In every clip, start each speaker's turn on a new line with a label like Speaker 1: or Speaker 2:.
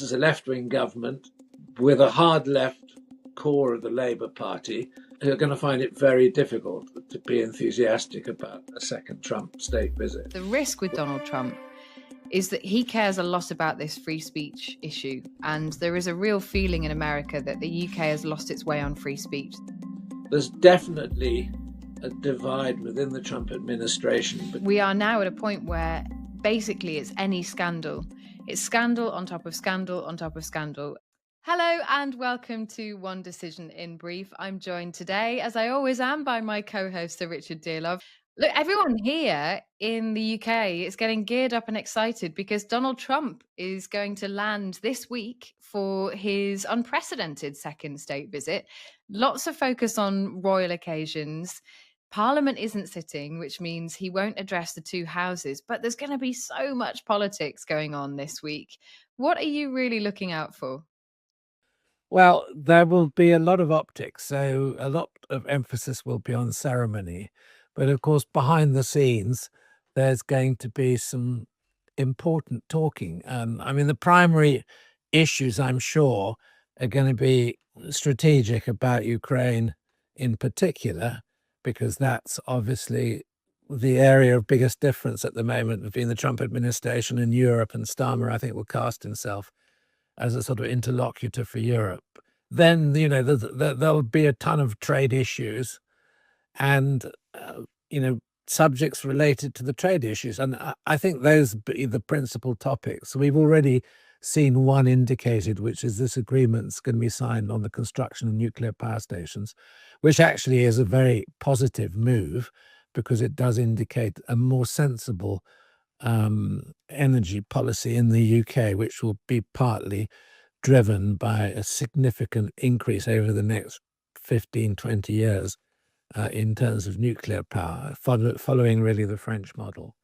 Speaker 1: Is a left-wing government with a hard left core of the Labour Party who are going to find it very difficult to be enthusiastic about a second Trump state visit.
Speaker 2: The risk with Donald Trump is that he cares a lot about this free speech issue, and there is a real feeling in America that the UK has lost its way on free speech.
Speaker 1: There's definitely a divide within the Trump administration.
Speaker 2: But we are now at a point where basically it's any scandal. It's scandal on top of scandal on top of scandal. Hello and welcome to One Decision in Brief. I'm joined today, as I always am, by my co-host, Sir Richard Dearlove. Look, everyone here in the UK is getting geared up and excited because Donald Trump is going to land this week for his unprecedented second state visit. Lots of focus on royal occasions. Parliament isn't sitting, which means he won't address the two houses, but there's going to be so much politics going on this week. What are you really looking out for?
Speaker 3: Well, there will be a lot of optics, so a lot of emphasis will be on ceremony. But of course, behind the scenes, there's going to be some important talking. I mean, the primary issues, I'm sure, are going to be strategic about Ukraine in particular, because that's obviously the area of biggest difference at the moment between the Trump administration and Europe, and Starmer, I think, will cast himself as a sort of interlocutor for Europe. Then, there'll be a ton of trade issues and, subjects related to the trade issues. And I think those be the principal topics. We've already seen one indicated, which is this agreement's going to be signed on the construction of nuclear power stations, which actually is a very positive move because it does indicate a more sensible energy policy in the UK, which will be partly driven by a significant increase over the next 15, 20 years in terms of nuclear power, following really the French model.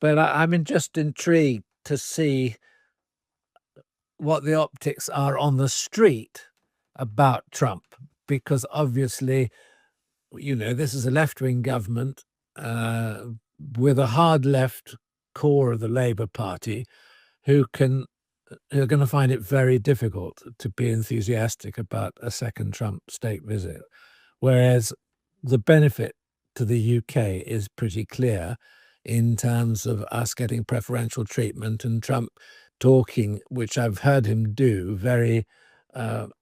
Speaker 3: But I'm just intrigued to see what the optics are on the street about Trump, because obviously, this is a left-wing government with a hard left core of the Labour Party who are going to find it very difficult to be enthusiastic about a second Trump state visit. Whereas the benefit to the UK is pretty clear in terms of us getting preferential treatment and Trump talking, which I've heard him do, very upbeat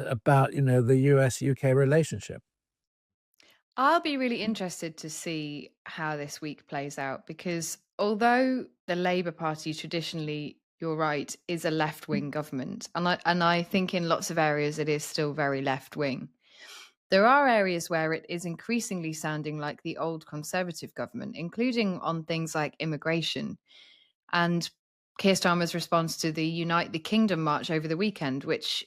Speaker 3: about, the US-UK relationship.
Speaker 2: I'll be really interested to see how this week plays out, because although the Labour Party traditionally, you're right, is a left-wing government, and I think in lots of areas it is still very left-wing, there are areas where it is increasingly sounding like the old Conservative government, including on things like immigration. And Keir Starmer's response to the Unite the Kingdom march over the weekend, which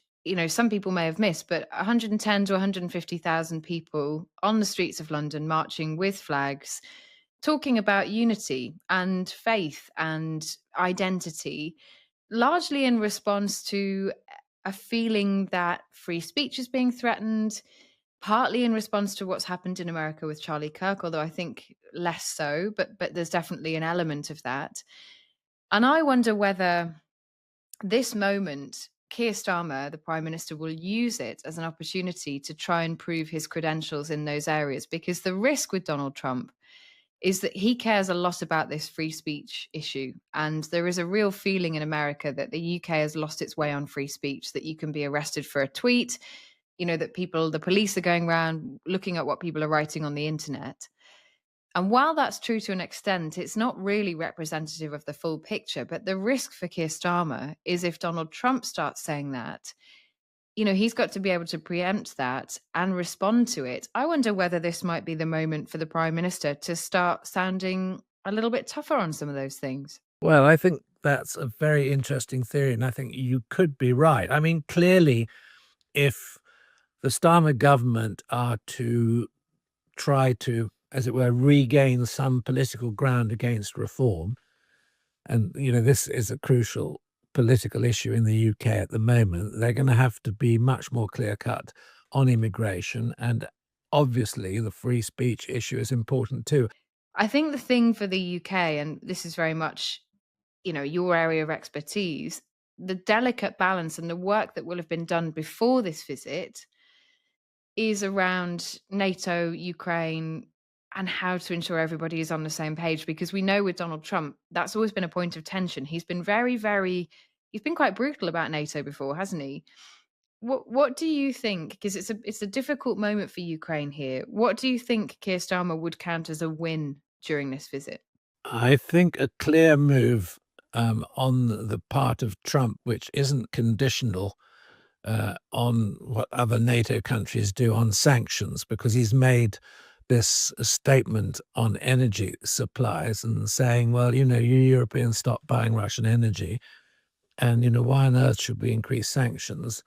Speaker 2: some people may have missed, but 110 to 150,000 people on the streets of London marching with flags, talking about unity and faith and identity, largely in response to a feeling that free speech is being threatened, partly in response to what's happened in America with Charlie Kirk, although I think less so, but there's definitely an element of that. And I wonder whether this moment, Keir Starmer, the Prime Minister, will use it as an opportunity to try and prove his credentials in those areas, because the risk with Donald Trump is that he cares a lot about this free speech issue. And there is a real feeling in America that the UK has lost its way on free speech, that you can be arrested for a tweet, that the police are going around looking at what people are writing on the internet. And while that's true to an extent, it's not really representative of the full picture. But the risk for Keir Starmer is if Donald Trump starts saying that, he's got to be able to preempt that and respond to it. I wonder whether this might be the moment for the Prime Minister to start sounding a little bit tougher on some of those things.
Speaker 3: Well, I think that's a very interesting theory, and I think you could be right. I mean, clearly, if the Starmer government are to try to, as it were, regain some political ground against reform, and this is a crucial political issue in the UK at the moment, they're going to have to be much more clear-cut on immigration, and obviously the free speech issue is important too.
Speaker 2: I think the thing for the UK, and this is very much your area of expertise, the delicate balance and the work that will have been done before this visit is around NATO, Ukraine, and how to ensure everybody is on the same page. Because we know with Donald Trump, that's always been a point of tension. He's been he's been quite brutal about NATO before, hasn't he? What do you think? Because it's a difficult moment for Ukraine here. What do you think Keir Starmer would count as a win during this visit?
Speaker 3: I think a clear move on the part of Trump, which isn't conditional on what other NATO countries do on sanctions, because he's made this statement on energy supplies and saying, well, you Europeans stop buying Russian energy. And, why on earth should we increase sanctions?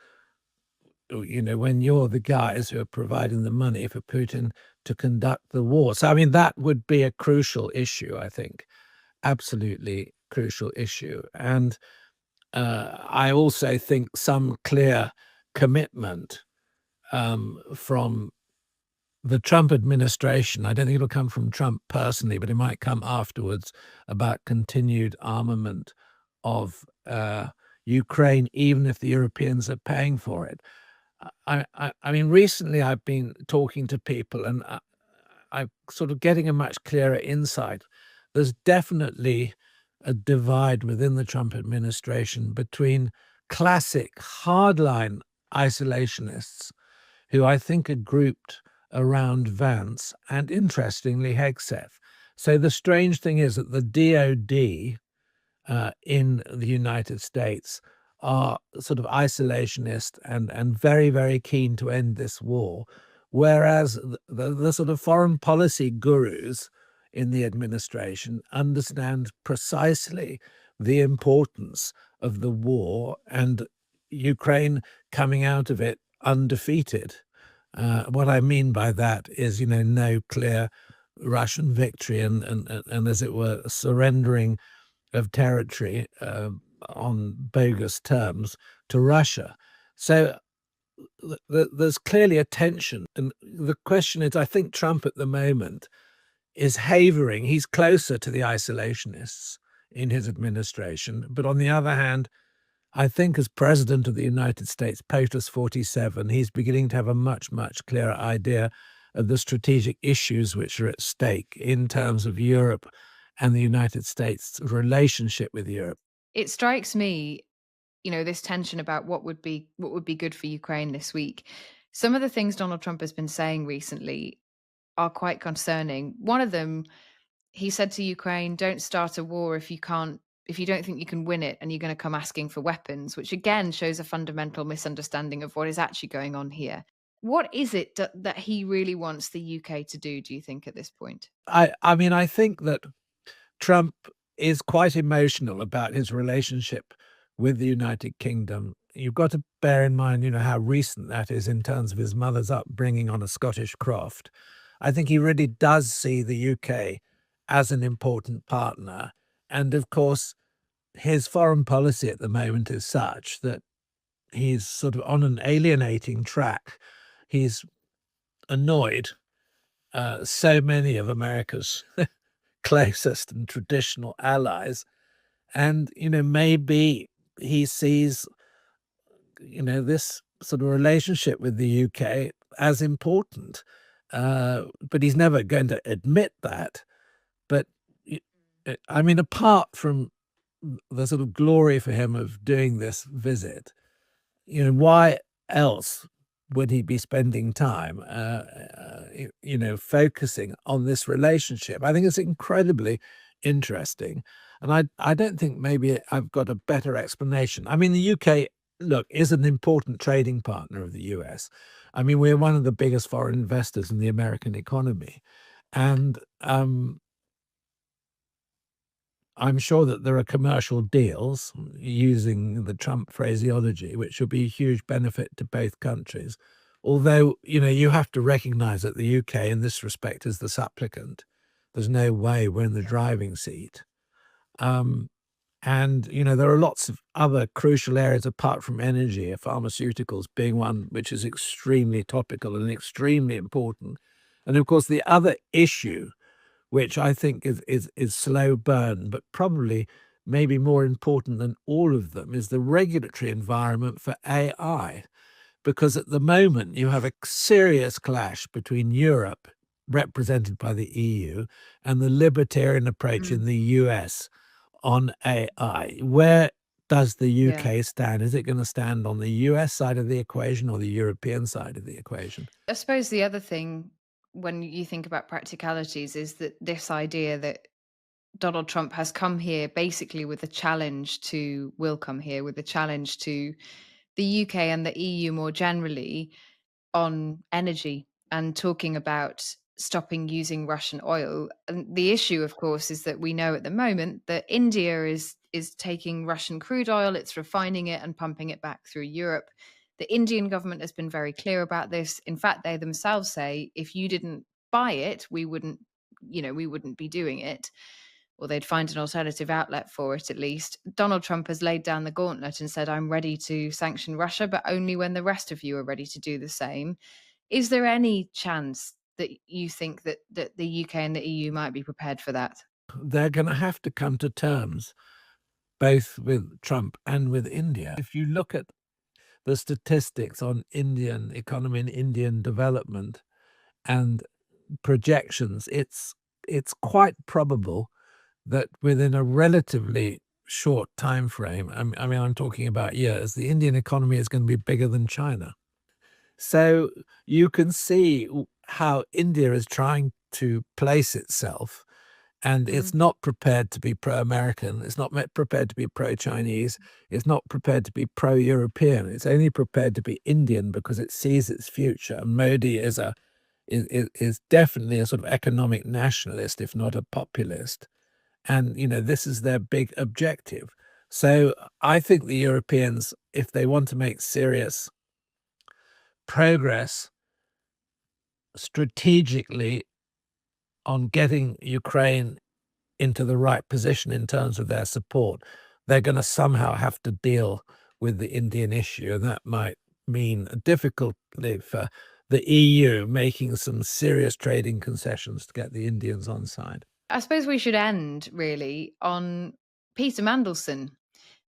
Speaker 3: When you're the guys who are providing the money for Putin to conduct the war. So, I mean, that would be a crucial issue, I think, absolutely crucial issue. And I also think some clear commitment from the Trump administration. I don't think it'll come from Trump personally, but it might come afterwards, about continued armament of Ukraine, even if the Europeans are paying for it. I mean, recently I've been talking to people, and I'm sort of getting a much clearer insight. There's definitely a divide within the Trump administration between classic hardline isolationists, who I think are grouped around Vance, and interestingly Hegseth. So the strange thing is that the DOD in the United States are sort of isolationist and very, very keen to end this war, whereas the sort of foreign policy gurus in the administration understand precisely the importance of the war and Ukraine coming out of it undefeated. What I mean by that is, no clear Russian victory and as it were, surrendering of territory on bogus terms to Russia. So there's clearly a tension. And the question is, I think Trump at the moment is havering. He's closer to the isolationists in his administration. But on the other hand, I think as president of the United States, POTUS 47, he's beginning to have a much, much clearer idea of the strategic issues which are at stake in terms of Europe and the United States' relationship with Europe.
Speaker 2: It strikes me, this tension about what would be good for Ukraine this week. Some of the things Donald Trump has been saying recently are quite concerning. One of them, he said to Ukraine, don't start a war if you don't think you can win it, and you're going to come asking for weapons, which again shows a fundamental misunderstanding of what is actually going on here. What is it that he really wants the UK to do you think, at this point?
Speaker 3: I mean, I think that Trump is quite emotional about his relationship with the United Kingdom. You've got to bear in mind, how recent that is in terms of his mother's upbringing on a Scottish croft. I think he really does see the UK as an important partner. And of course, his foreign policy at the moment is such that he's sort of on an alienating track. He's annoyed so many of America's closest and traditional allies. And, maybe he sees, this sort of relationship with the UK as important. But he's never going to admit that. But, I mean, apart from the sort of glory for him of doing this visit, why else would he be spending time, focusing on this relationship? I think it's incredibly interesting. And I don't think maybe I've got a better explanation. I mean, the UK, look, is an important trading partner of the US. I mean, we're one of the biggest foreign investors in the American economy. And I'm sure that there are commercial deals, using the Trump phraseology, which will be a huge benefit to both countries. Although, you have to recognize that the UK in this respect is the supplicant. There's no way we're in the driving seat. And, there are lots of other crucial areas apart from energy, pharmaceuticals being one which is extremely topical and extremely important. And of course, the other issue, which I think is slow burn, but probably maybe more important than all of them, is the regulatory environment for AI. Because at the moment, you have a serious clash between Europe, represented by the EU, and the libertarian approach in the US on AI. Where does the
Speaker 2: Yeah.
Speaker 3: UK stand? Is it going to stand on the US side of the equation or the European side of the equation?
Speaker 2: I suppose the other thing, when you think about practicalities, is that this idea that Donald Trump has come here basically with a challenge to, will come here with a challenge to the UK and the EU more generally on energy and talking about stopping using Russian oil. And the issue, of course, is that we know at the moment that India is taking Russian crude oil, it's refining it and pumping it back through Europe. The Indian government has been very clear about this. In fact, they themselves say, if you didn't buy it, we wouldn't be doing it, or they'd find an alternative outlet for it at least. Donald Trump has laid down the gauntlet and said, I'm ready to sanction Russia, but only when the rest of you are ready to do the same. Is there any chance that you think that the UK and the EU might be prepared for that?
Speaker 3: They're going to have to come to terms, both with Trump and with India. If you look at the statistics on Indian economy and Indian development and projections, it's quite probable that within a relatively short time frame, I mean, I'm talking about years, the Indian economy is going to be bigger than China. So you can see how India is trying to place itself, and it's not prepared to be pro-American. It's not prepared to be pro-Chinese. It's not prepared to be pro-European. It's only prepared to be Indian because it sees its future. And Modi is definitely a sort of economic nationalist, if not a populist. And, this is their big objective. So I think the Europeans, if they want to make serious progress strategically on getting Ukraine into the right position in terms of their support, they're going to somehow have to deal with the Indian issue. And that might mean a difficulty for the EU making some serious trading concessions to get the Indians on side.
Speaker 2: I suppose we should end really on Peter Mandelson,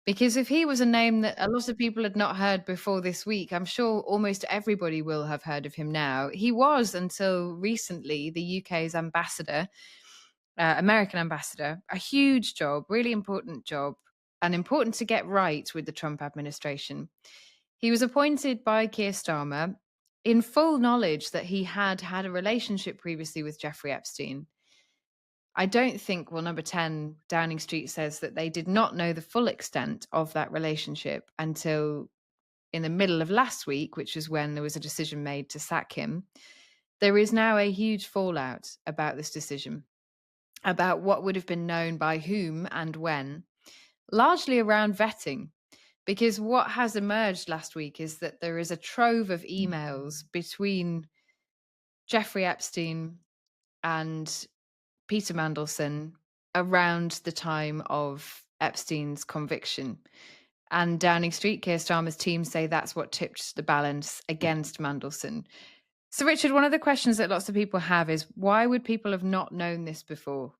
Speaker 2: because if he was a name that a lot of people had not heard before this week, I'm sure almost everybody will have heard of him now. He was, until recently, the UK's ambassador, American ambassador, a huge job, really important job, and important to get right with the Trump administration. He was appointed by Keir Starmer in full knowledge that he had had a relationship previously with Jeffrey Epstein. I don't think, well, number 10 Downing Street says that they did not know the full extent of that relationship until in the middle of last week, which was when there was a decision made to sack him. There is now a huge fallout about this decision, about what would have been known by whom and when, largely around vetting. Because what has emerged last week is that there is a trove of emails between Jeffrey Epstein and Peter Mandelson around the time of Epstein's conviction. And Downing Street, Keir Starmer's team say that's what tipped the balance against Mandelson. So, Richard, one of the questions that lots of people have is, why would people have not known this before?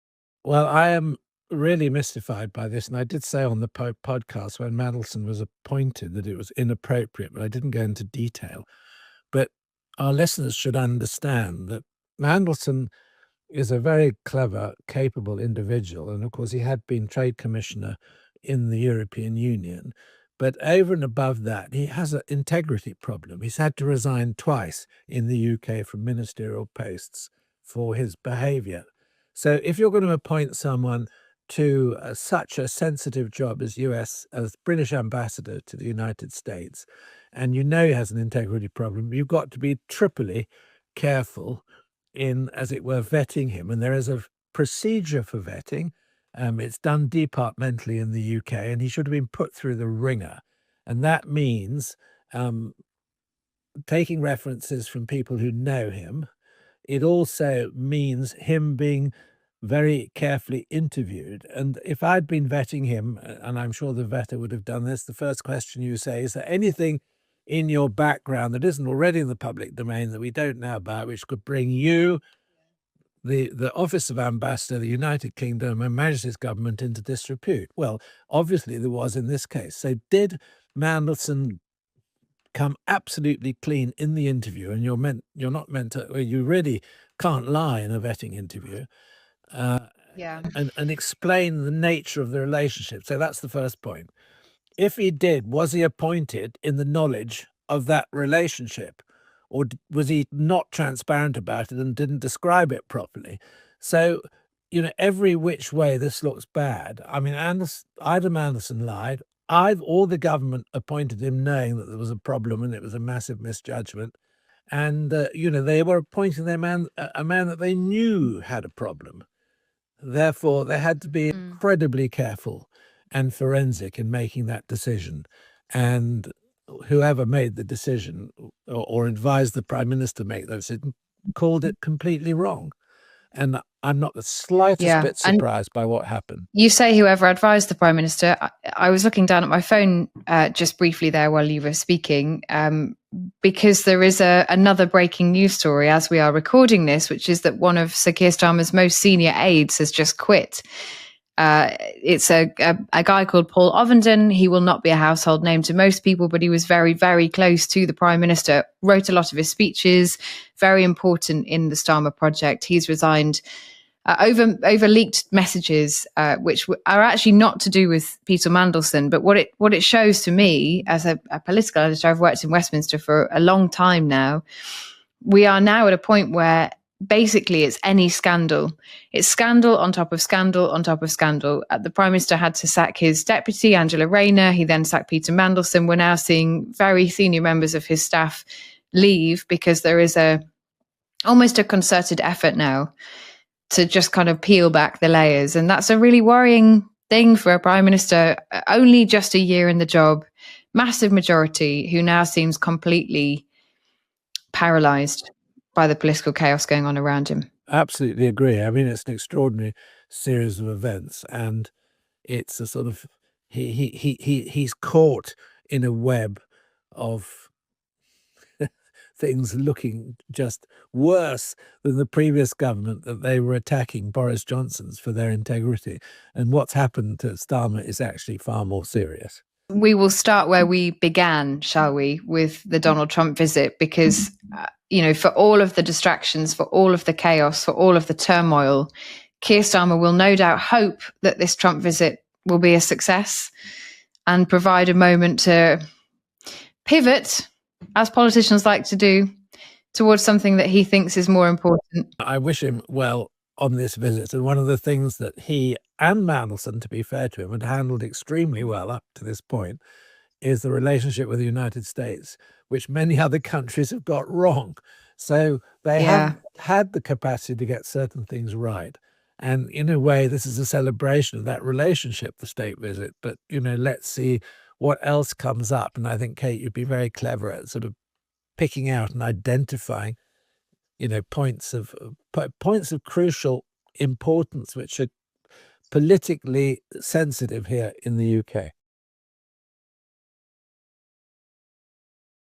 Speaker 3: Well, I am really mystified by this. And I did say on the podcast when Mandelson was appointed that it was inappropriate, but I didn't go into detail. But our listeners should understand that Mandelson is a very clever, capable individual. And of course, he had been trade commissioner in the European Union. But over and above that, he has an integrity problem. He's had to resign twice in the UK from ministerial posts for his behavior. So if you're going to appoint someone to such a sensitive job as British ambassador to the United States, and he has an integrity problem, you've got to be triply careful in, as it were, vetting him. And there is a procedure for vetting. It's done departmentally in the UK, and he should have been put through the ringer. And that means taking references from people who know him. It also means him being very carefully interviewed. And if I'd been vetting him, and I'm sure the vetter would have done this, the first question you say, is there anything in your background that isn't already in the public domain that we don't know about, which could bring you the office of ambassador, the United Kingdom, and Majesty's government into disrepute. Well, obviously there was in this case. So did Mandelson come absolutely clean in the interview? And you're not meant to, well, you really can't lie in a vetting interview.
Speaker 2: Yeah.
Speaker 3: And explain the nature of the relationship. So that's the first point. If he did, was he appointed in the knowledge of that relationship, or was he not transparent about it and didn't describe it properly? So, every which way this looks bad. I mean, either Mandelson lied, or the government appointed him knowing that there was a problem and it was a massive misjudgment. And, they were appointing a man that they knew had a problem. Therefore, they had to be incredibly careful and forensic in making that decision. And whoever made the decision or advised the Prime Minister make that decision called it completely wrong. And I'm not the slightest bit surprised by what happened.
Speaker 2: You say whoever advised the Prime Minister. I was looking down at my phone just briefly there while you were speaking, because there is another breaking news story as we are recording this, which is that one of Sir Keir Starmer's most senior aides has just quit. It's a guy called Paul Ovenden. He will not be a household name to most people, but he was very, very close to the Prime Minister, wrote a lot of his speeches, very important in the Starmer project. He's resigned over leaked messages, which are actually not to do with Peter Mandelson. But what it shows to me as a political editor, I've worked in Westminster for a long time now. We are now at a point where basically it's any scandal. It's scandal on top of scandal on top of scandal. The Prime Minister had to sack his deputy, Angela Rayner. He then sacked Peter Mandelson. We're now seeing very senior members of his staff leave because there is almost a concerted effort now to just kind of peel back the layers. And that's a really worrying thing for a Prime Minister, only just a year in the job, massive majority, who now seems completely paralysed by the political chaos going on around him.
Speaker 3: Absolutely agree. I mean, it's an extraordinary series of events, and it's a sort of he's caught in a web of things looking just worse than the previous government that they were attacking Boris Johnson's for their integrity. And what's happened to Starmer is actually far more serious.
Speaker 2: We will start where we began, shall we, with the Donald Trump visit, because, for all of the distractions, for all of the chaos, for all of the turmoil, Keir Starmer will no doubt hope that this Trump visit will be a success and provide a moment to pivot, as politicians like to do, towards something that he thinks is more important.
Speaker 3: I wish him well on this visit. And one of the things that he and Mandelson, to be fair to him, had handled extremely well up to this point is the relationship with the United States, which many other countries have got wrong. So they have had the capacity to get certain things right. And in a way, this is a celebration of that relationship, the state visit. But, let's see what else comes up. And I think, Kate, you'd be very clever at sort of picking out and identifying, points of crucial importance, which are politically sensitive here in the UK.